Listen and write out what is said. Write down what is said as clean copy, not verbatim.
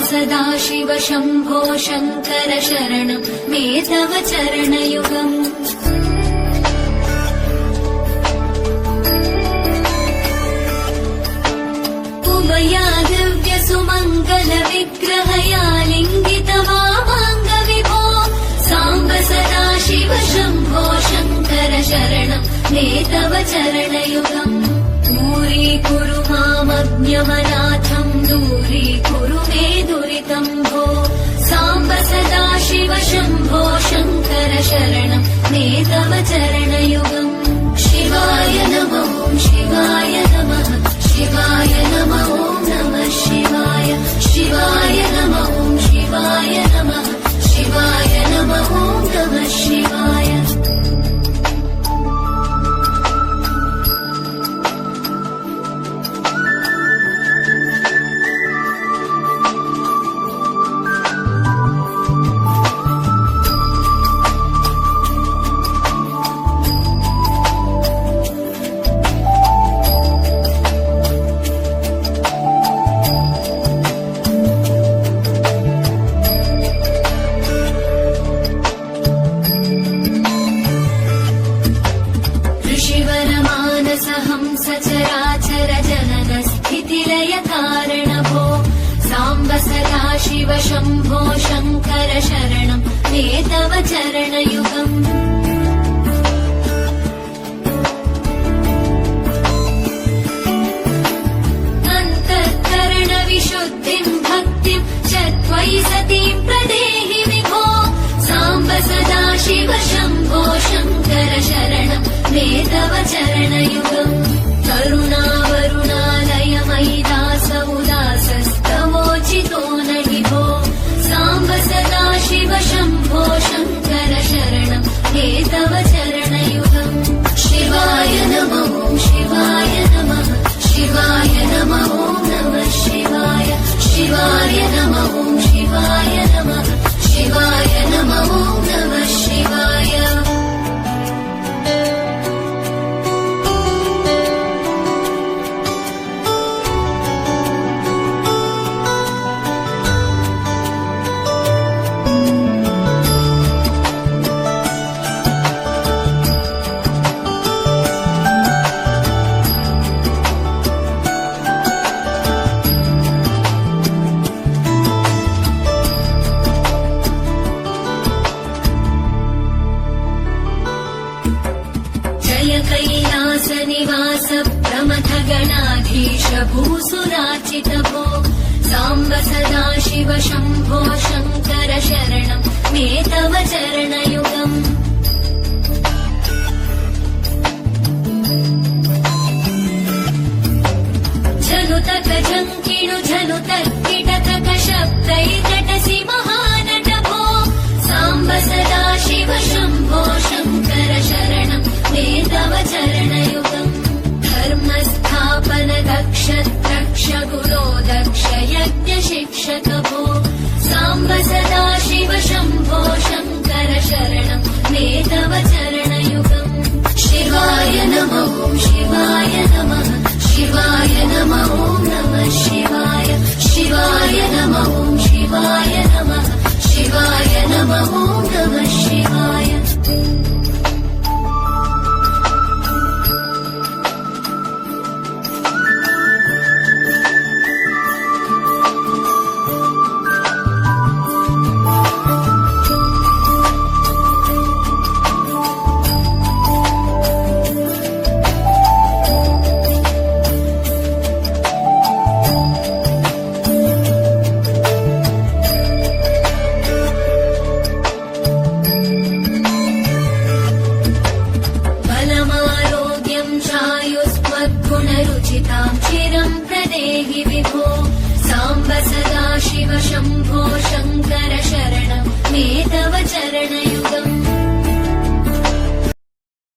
सदाशिव शम्भो शङ्कर शरणं मे तव चरणयुगम् उमया दिव्यसुमङ्गलविग्रहया लिङ्गितवामाङ्गविभो साम्ब सदाशिव शम्भो शङ्कर शरणं मे तव चरणयुगम् दूरीकुरु मामज्ञमनाथम् दूरीकुरु मे दुरितम् भो साम्ब सदाशिव शम्भो शङ्कर शरणं मे तव चरणयुगम् शिवाय नमः शिवाय नमः शिवाय नमः नमः शिवाय शिवाय नमः शिवाय नमः शिवाय नमः नमः शिवाय सचराचर जनन स्थितिलय कारण भो साम्ब सदाशिव शम्भो शङ्कर शरणं मे तव चरणयुगम् अन्तःकरण विशुद्धिम् भक्तिम् च त्वयि सतीं प्रदेहि विभो साम्ब सदाशिव शम्भो शङ्कर शरणं मे तव चरणयुगम् करुणावरुणालय मयि दास उदासस्तवोचितो न हि भो साम्ब सदाशिव शम्भो शङ्कर शरणं मे तव चरणयुगम् शिवाय नमः शिवाय नमः शिवाय नमः नमः शिवाय शिवाय नमः शिवाय नमः शिवाय नमः नमः शिवाय कैलासनिवास प्रमथ गणाधीश भूसुराचित भो साम्ब सदाशिव शम्भो शङ्कर शरणं मे तव चरणयुगम् झनुतक झङ्किणु झनुतक किटतक शब्दैकटसि महानट भो साम्ब सदाशिव शम्भो शङ्कर शरणं मे तव चरणयुगम् धर्मस्थापन दक्ष द्रक्ष गुरो दक्ष यज्ञ शिक्षक